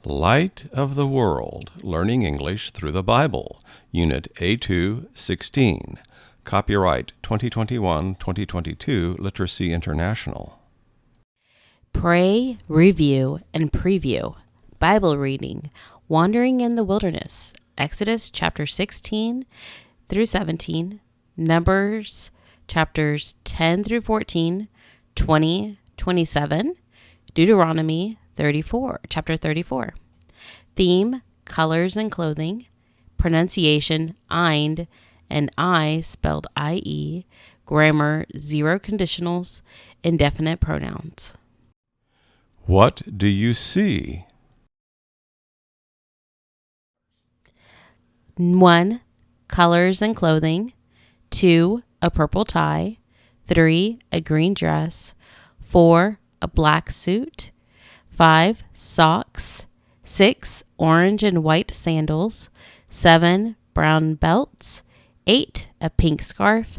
Light of the World, Learning English Through the Bible, Unit A2, 16. Copyright 2021-2022, Literacy International. Pray, review, and preview. Bible reading, Wandering in the Wilderness, Exodus chapter 16 through 17, Numbers chapters 10 through 14, 20, 27, Deuteronomy chapter 34. Theme, colors and clothing. Pronunciation, eind, and I spelled I-E. Grammar, zero conditionals. Indefinite pronouns. What do you see? 1. Colors and clothing. 2. A purple tie. 3. A green dress. 4. A black suit. 5. Socks. 6. Orange and white sandals. 7. Brown belts. 8. A pink scarf.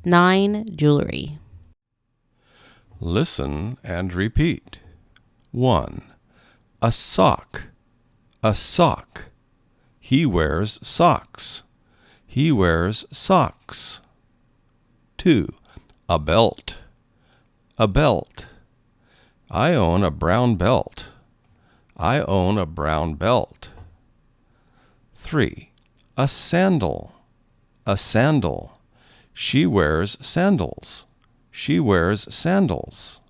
9. Jewelry. Listen and repeat. 1. A sock. A sock. He wears socks. He wears socks. 2. A belt. A belt. I own a brown belt. I own a brown belt. 3. A sandal. A sandal. She wears sandals. She wears sandals.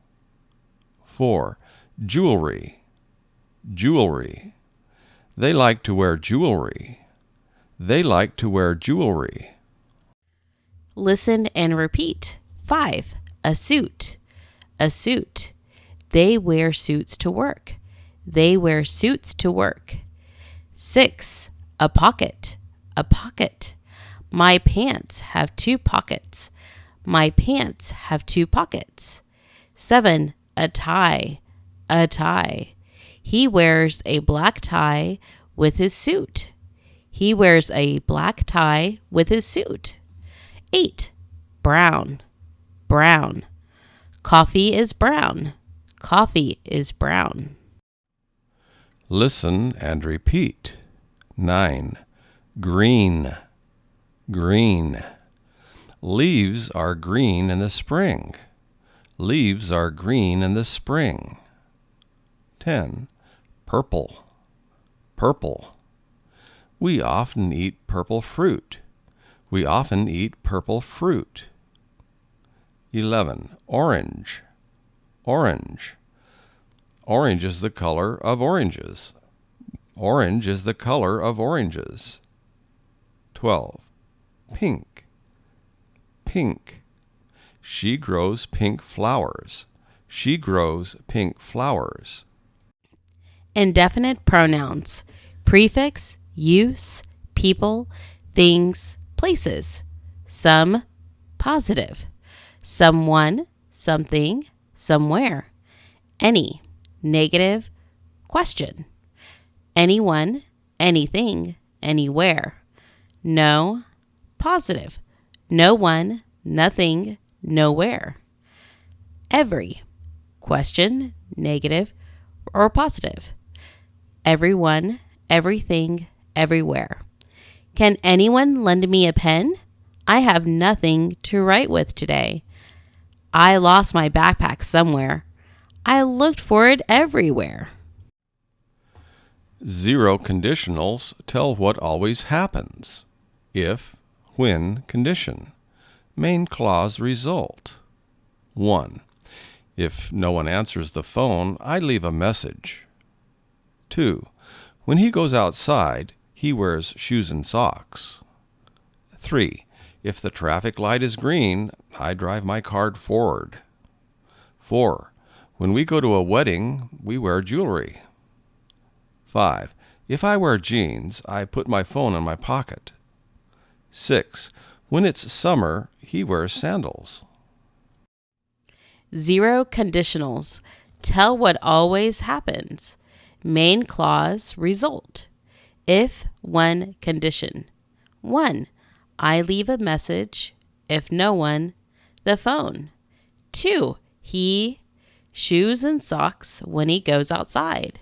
4. Jewelry. Jewelry. They like to wear jewelry. They like to wear jewelry. Listen and repeat. 5. A suit. A suit. They wear suits to work. They wear suits to work. 6. A pocket. A pocket. My pants have 2 pockets. My pants have 2 pockets. 7. A tie. A tie. He wears a black tie with his suit. He wears a black tie with his suit. 8. Brown. Brown. Coffee is brown. Coffee is brown. Listen and repeat. 9. Green. Green. Leaves are green in the spring. Leaves are green in the spring. 10. Purple. Purple. We often eat purple fruit. We often eat purple fruit. 11. Orange. Orange. Orange is the color of oranges. Orange is the color of oranges. 12. Pink. Pink. She grows pink flowers. She grows pink flowers. Indefinite pronouns. Prefix, use, people, things, places. Some, positive. Someone, something, somewhere. Any, negative, question. Anyone, anything, anywhere. No, positive. No one, nothing, nowhere. Every, question, negative, or positive. Everyone, everything, everywhere. Can anyone lend me a pen? I have nothing to write with today. I lost my backpack somewhere. I looked for it everywhere. Zero conditionals tell what always happens. If, when condition. Main clause result. 1. If no one answers the phone, I leave a message. 2. When he goes outside, he wears shoes and socks. 3. If the traffic light is green, I drive my car forward. 4. When we go to a wedding, we wear jewelry. 5. If I wear jeans, I put my phone in my pocket. 6. When it's summer, he wears sandals. Zero conditionals tell what always happens. Main clause result. If, when condition. 1. I leave a message. If no one, the phone. 2. He, shoes and socks when he goes outside.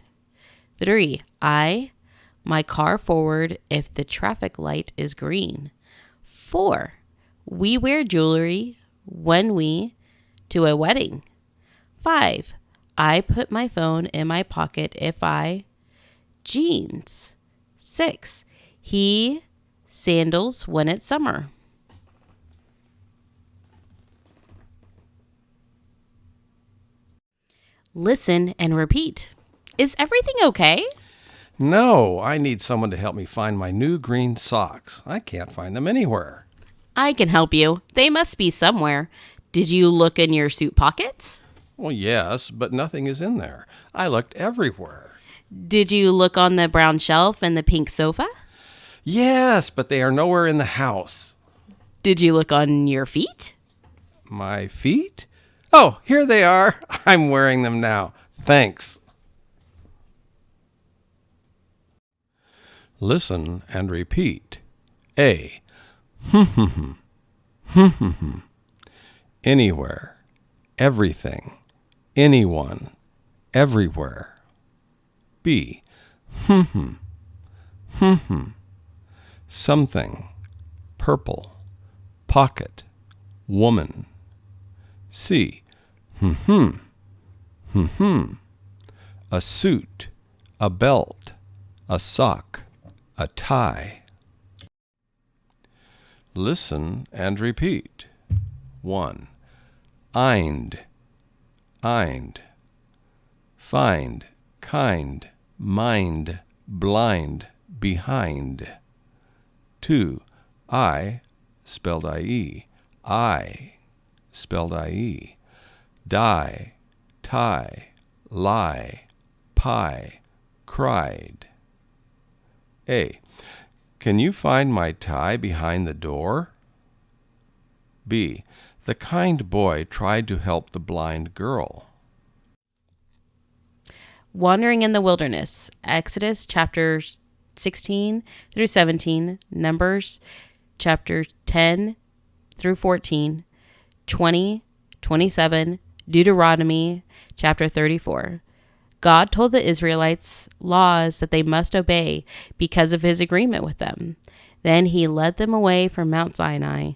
3. My car forward if the traffic light is green. 4. We wear jewelry when we to a wedding. 5. I put my phone in my pocket if I jeans. 6. He sandals when it's summer. Listen and repeat. Is everything okay? No, I need someone to help me find my new green socks. I can't find them anywhere. I can help you. They must be somewhere. Did you look in your suit pockets? Well, yes, but nothing is in there. I looked everywhere. Did you look on the brown shelf and the pink sofa? Yes, but they are nowhere in the house. Did you look on your feet? My feet? Oh, here they are. I'm wearing them now. Thanks. Listen and repeat. A. Anywhere, everything, anyone, everywhere. B. Something, purple, pocket, woman. C. A suit, a belt, a sock, a tie. Listen and repeat. 1. Eind, eind. Find, kind, mind, blind, behind. 2. I, spelled I-E, I, spelled I-E. Die, tie, lie, pie, cried. A. Can you find my tie behind the door? B. The kind boy tried to help the blind girl. Wandering in the wilderness. Exodus chapters 16 through 17. Numbers chapters 10 through 14. 20, 27. Deuteronomy chapter 34. God told the Israelites laws that they must obey because of his agreement with them. Then he led them away from Mount Sinai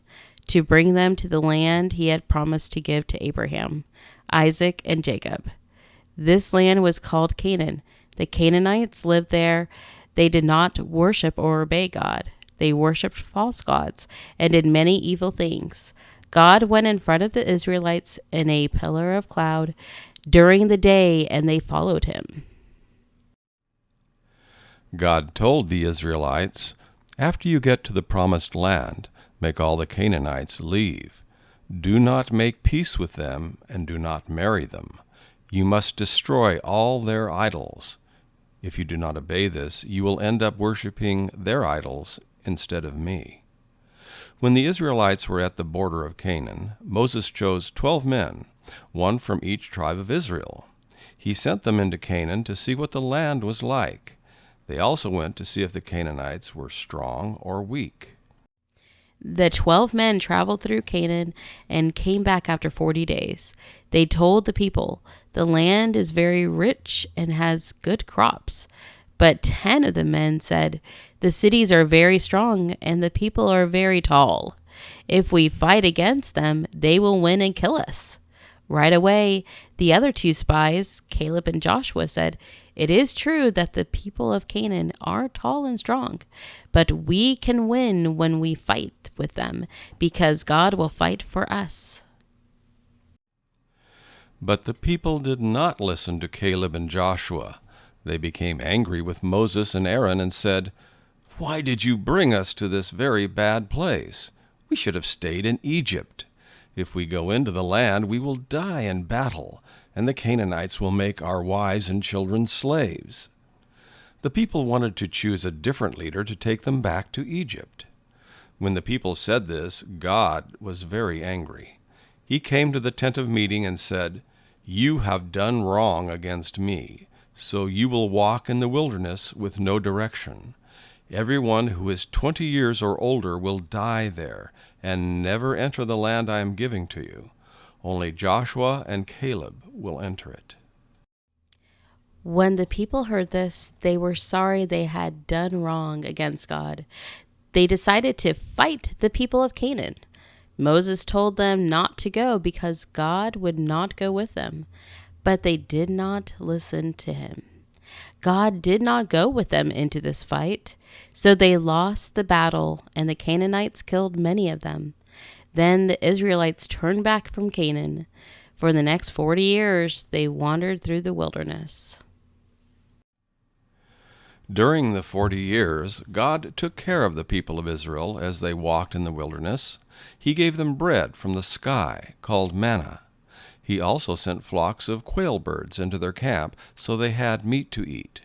to bring them to the land he had promised to give to Abraham, Isaac, and Jacob. This land was called Canaan. The Canaanites lived there. They did not worship or obey God. They worshipped false gods and did many evil things. God went in front of the Israelites in a pillar of cloud during the day, and they followed him. God told the Israelites, after you get to the promised land, make all the Canaanites leave. Do not make peace with them, and do not marry them. You must destroy all their idols. If you do not obey this, you will end up worshiping their idols instead of me. When the Israelites were at the border of Canaan, Moses chose 12 men, one from each tribe of Israel. He sent them into Canaan to see what the land was like. They also went to see if the Canaanites were strong or weak. The 12 men traveled through Canaan and came back after 40 days. They told the people, the land is very rich and has good crops. But 10 of the men said, the cities are very strong and the people are very tall. If we fight against them, they will win and kill us. Right away, the other 2 spies, Caleb and Joshua, said, it is true that the people of Canaan are tall and strong, but we can win when we fight with them, because God will fight for us. But the people did not listen to Caleb and Joshua. They became angry with Moses and Aaron and said, why did you bring us to this very bad place? We should have stayed in Egypt. If we go into the land, we will die in battle, and the Canaanites will make our wives and children slaves. The people wanted to choose a different leader to take them back to Egypt. When the people said this, God was very angry. He came to the tent of meeting and said, you have done wrong against me, so you will walk in the wilderness with no direction. Everyone who is 20 years or older will die there and never enter the land I am giving to you. Only Joshua and Caleb will enter it. When the people heard this, they were sorry they had done wrong against God. They decided to fight the people of Canaan. Moses told them not to go because God would not go with them, but they did not listen to him. God did not go with them into this fight, so they lost the battle, and the Canaanites killed many of them. Then the Israelites turned back from Canaan. For the next 40 years, they wandered through the wilderness. During the 40 years, God took care of the people of Israel as they walked in the wilderness. He gave them bread from the sky, called manna. He also sent flocks of quail birds into their camp, so they had meat to eat.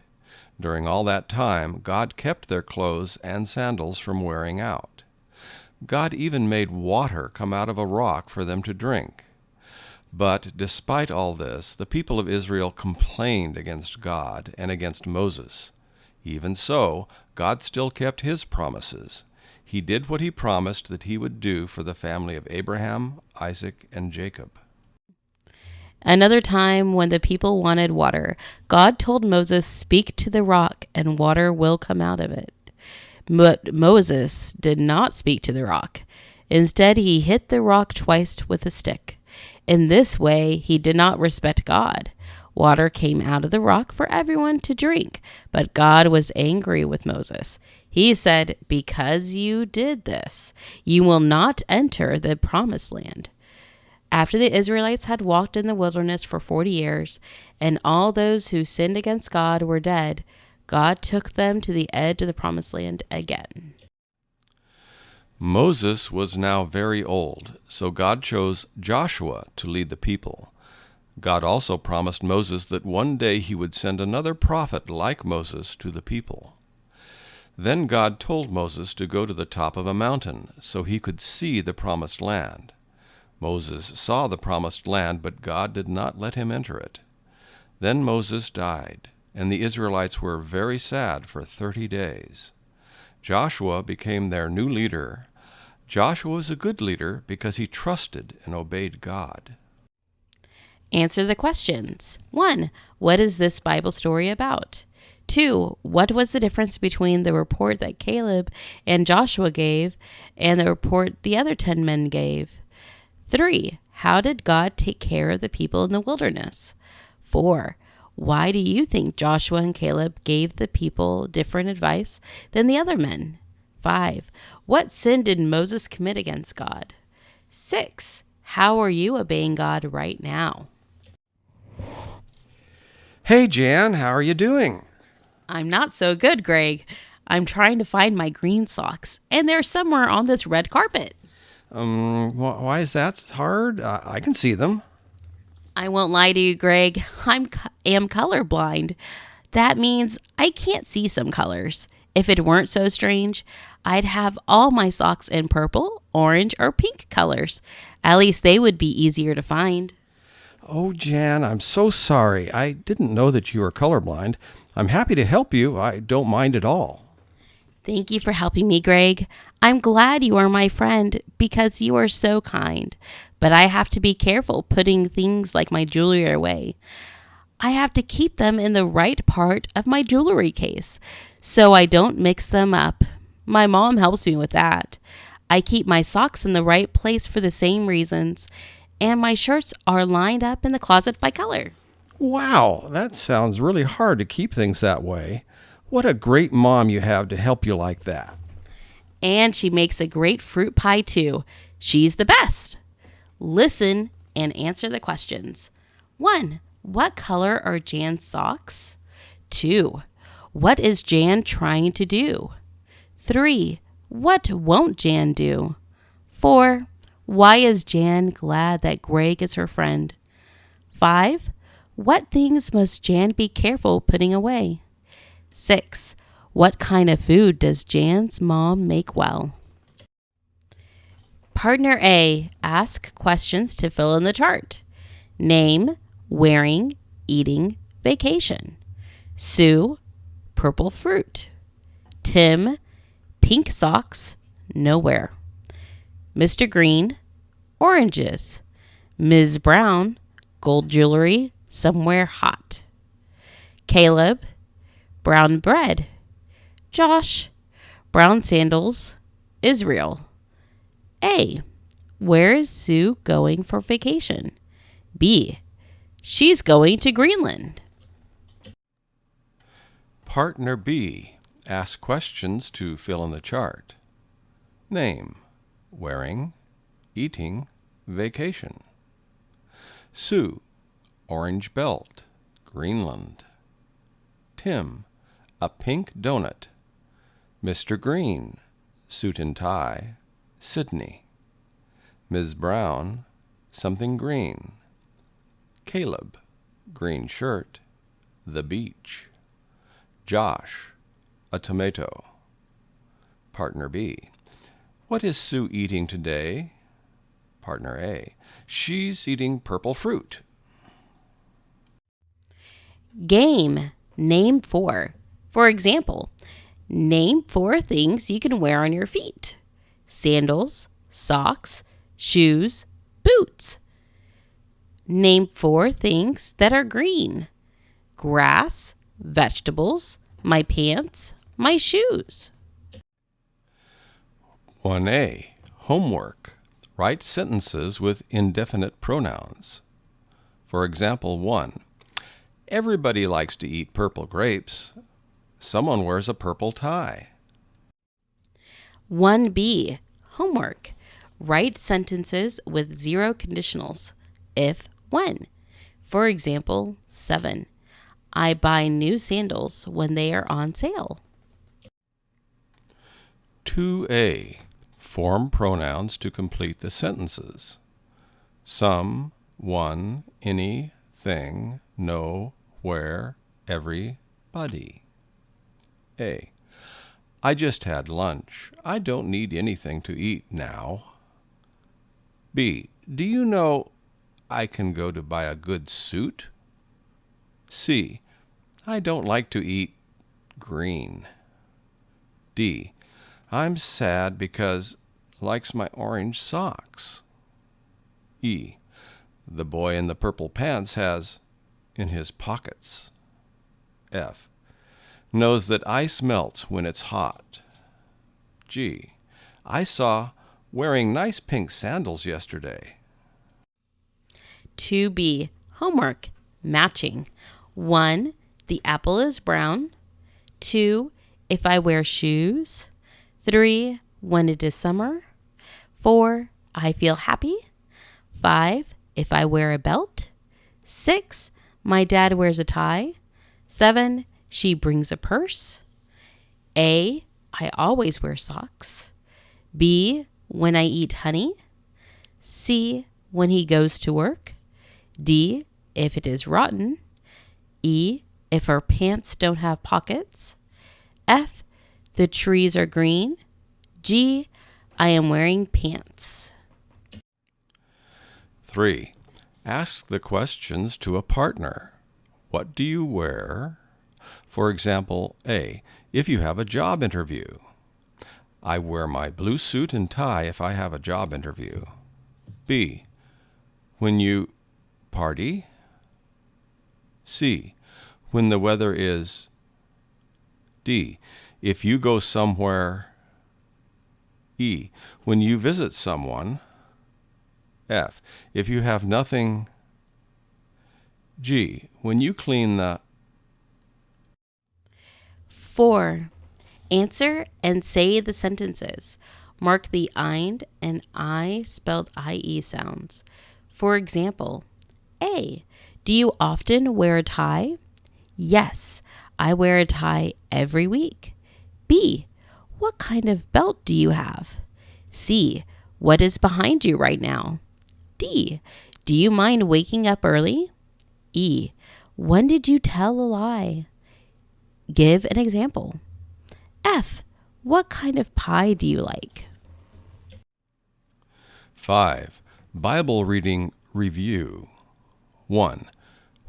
During all that time, God kept their clothes and sandals from wearing out. God even made water come out of a rock for them to drink. But despite all this, the people of Israel complained against God and against Moses. Even so, God still kept his promises. He did what he promised that he would do for the family of Abraham, Isaac, and Jacob. Another time when the people wanted water, God told Moses, "Speak to the rock, and water will come out of it." But Moses did not speak to the rock. Instead, he hit the rock twice with a stick. In this way, he did not respect God. Water came out of the rock for everyone to drink, but God was angry with Moses. He said, "Because you did this, you will not enter the promised land." After the Israelites had walked in the wilderness for 40 years, and all those who sinned against God were dead, God took them to the edge of the promised land again. Moses was now very old, so God chose Joshua to lead the people. God also promised Moses that one day he would send another prophet like Moses to the people. Then God told Moses to go to the top of a mountain so he could see the promised land. Moses saw the promised land, but God did not let him enter it. Then Moses died, and the Israelites were very sad for 30 days. Joshua became their new leader. Joshua was a good leader because he trusted and obeyed God. Answer the questions. 1. What is this Bible story about? 2. What was the difference between the report that Caleb and Joshua gave and the report the other 10 men gave? 3. How did God take care of the people in the wilderness? 4. Why do you think Joshua and Caleb gave the people different advice than the other men? 5. What sin did Moses commit against God? 6. How are you obeying God right now? Hey, Jan, how are you doing? I'm not so good, Greg. I'm trying to find my green socks, and they're somewhere on this red carpet. Why is that hard? I can see them. I won't lie to you, Greg. I am colorblind. That means I can't see some colors. If it weren't so strange, I'd have all my socks in purple, orange, or pink colors. At least they would be easier to find. Oh, Jan, I'm so sorry. I didn't know that you were colorblind. I'm happy to help you. I don't mind at all. Thank you for helping me, Greg. I'm glad you are my friend because you are so kind. But I have to be careful putting things like my jewelry away. I have to keep them in the right part of my jewelry case so I don't mix them up. My mom helps me with that. I keep my socks in the right place for the same reasons, and my shirts are lined up in the closet by color. Wow, that sounds really hard to keep things that way. What a great mom you have to help you like that. And she makes a great fruit pie too. She's the best. Listen and answer the questions. 1. What color are Jan's socks? 2. What is Jan trying to do? 3. What won't Jan do? 4. Why is Jan glad that Greg is her friend? 5. What things must Jan be careful putting away? 6. What kind of food does Jan's mom make well? Partner A, ask questions to fill in the chart. Name, wearing, eating, vacation. Sue, purple fruit. Tim, pink socks, nowhere. Mr. Green, oranges. Ms. Brown, gold jewelry, somewhere hot. Caleb, brown bread. Josh, brown sandals. Israel. A. Where is Sue going for vacation? B. She's going to Greenland. Partner B. Ask questions to fill in the chart. Name, wearing, eating, vacation. Sue, orange belt, Greenland. Tim, a pink donut. Mr. Green, suit and tie, Sydney. Ms. Brown, something green. Caleb, green shirt, the beach. Josh, a tomato. Partner B. What is Sue eating today? Partner A. She's eating purple fruit. Game. Name 4. For example, name 4 things you can wear on your feet. Sandals, socks, shoes, boots. Name 4 things that are green. Grass, vegetables, my pants, my shoes. 1A. Homework. Write sentences with indefinite pronouns. For example, 1. Everybody likes to eat purple grapes. Someone wears a purple tie. 1B. Homework. Write sentences with 0 conditionals. If, when. For example, 7. I buy new sandals when they are on sale. 2A. Form pronouns to complete the sentences. Some, one, any, thing, no, where, everybody. A. I just had lunch. I don't need anything to eat now. B. Do you know I can go to buy a good suit? C. I don't like to eat green. D. I'm sad because likes my orange socks. E. The boy in the purple pants has in his pockets. F. Knows that ice melts when it's hot. G. I saw wearing nice pink sandals yesterday. 2B. Homework. Matching. 1. The apple is brown. 2. If I wear shoes. 3. When it is summer. 4. I feel happy. 5. If I wear a belt. 6. My dad wears a tie. 7. She brings a purse. A. I always wear socks. B. When I eat honey. C. When he goes to work. D. If it is rotten. E. If our pants don't have pockets. F. The trees are green. G. I am wearing pants. 3. Ask the questions to a partner. What do you wear? For example, A. If you have a job interview. I wear my blue suit and tie if I have a job interview. B. When you party. C. When the weather is. D. If you go somewhere. E. When you visit someone. F. If you have nothing. G. When you clean the. 4. Answer and say the sentences. Mark the "eind" and "I" spelled IE sounds. For example, A. Do you often wear a tie? Yes, I wear a tie every week. B. What kind of belt do you have? C. What is behind you right now? D. Do you mind waking up early? E. When did you tell a lie? Give an example. F. What kind of pie do you like? 5. Bible reading review. 1.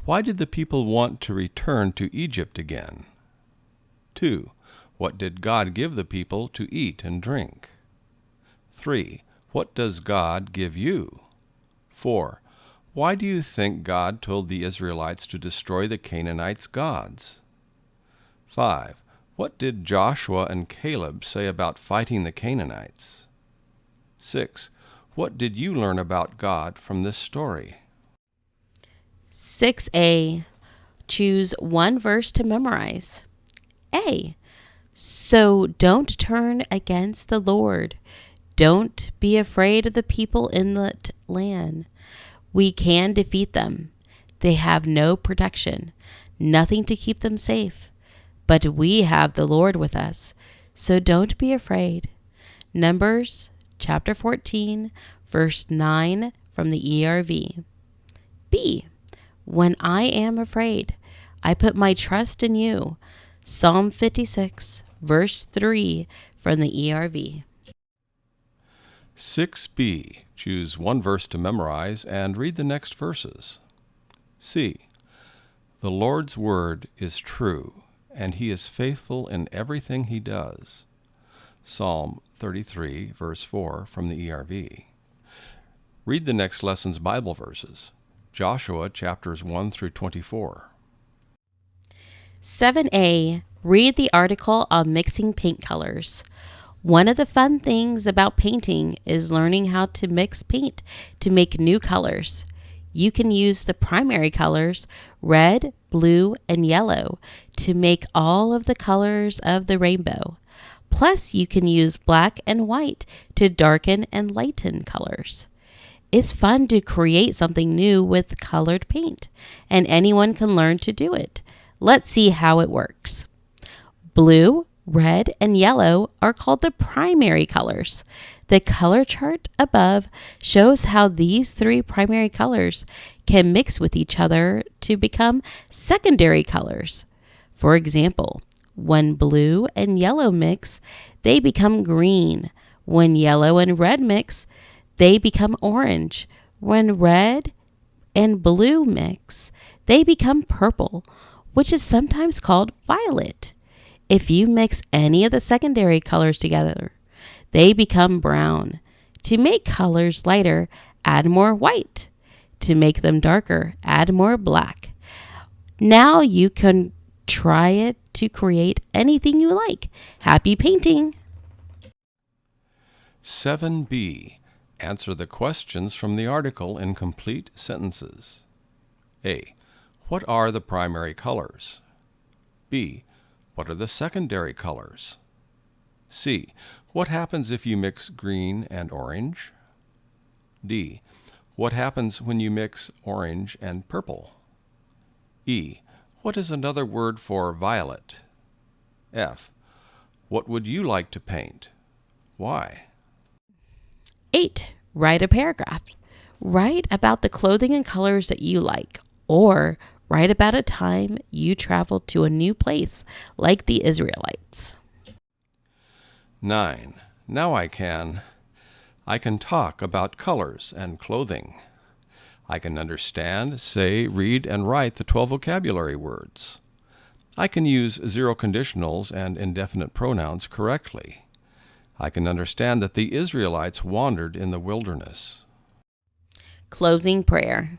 Why did the people want to return to Egypt again? 2. What did God give the people to eat and drink? 3. What does God give you? 4. Why do you think God told the Israelites to destroy the Canaanites' gods? 5. What did Joshua and Caleb say about fighting the Canaanites? 6. What did you learn about God from this story? 6A. Choose one verse to memorize. A. So don't turn against the Lord. Don't be afraid of the people in the land. We can defeat them. They have no protection, nothing to keep them safe. But we have the Lord with us, so don't be afraid. Numbers chapter 14, verse 9 from the ERV. B. When I am afraid, I put my trust in you. Psalm 56, verse 3 from the ERV. 6b. Choose one verse to memorize and read the next verses. C. The Lord's word is true, and he is faithful in everything he does. Psalm 33, verse 4 from the ERV. Read the next lesson's Bible verses. Joshua chapters 1 through 24. 7A. Read the article on mixing paint colors. One of the fun things about painting is learning how to mix paint to make new colors. You can use the primary colors, red, blue, and yellow, to make all of the colors of the rainbow. Plus, you can use black and white to darken and lighten colors. It's fun to create something new with colored paint, and anyone can learn to do it. Let's see how it works. Blue, red, and yellow are called the primary colors. The color chart above shows how these three primary colors can mix with each other to become secondary colors. For example, when blue and yellow mix, they become green. When yellow and red mix, they become orange. When red and blue mix, they become purple, which is sometimes called violet. If you mix any of the secondary colors together, they become brown. To make colors lighter, add more white. To make them darker, add more black. Now you can try it to create anything you like. Happy painting! 7b. Answer the questions from the article in complete sentences. A. What are the primary colors? B. What are the secondary colors? C. What happens if you mix green and orange? D. What happens when you mix orange and purple? E. What is another word for violet? F. What would you like to paint? Why? 8. Write a paragraph. Write about the clothing and colors that you like, or write about a time you traveled to a new place, like the Israelites. 9. Now I can talk about colors and clothing. I can understand, say, read, and write the 12 vocabulary words. I can use zero conditionals and indefinite pronouns correctly. I can understand that the Israelites wandered in the wilderness. Closing prayer.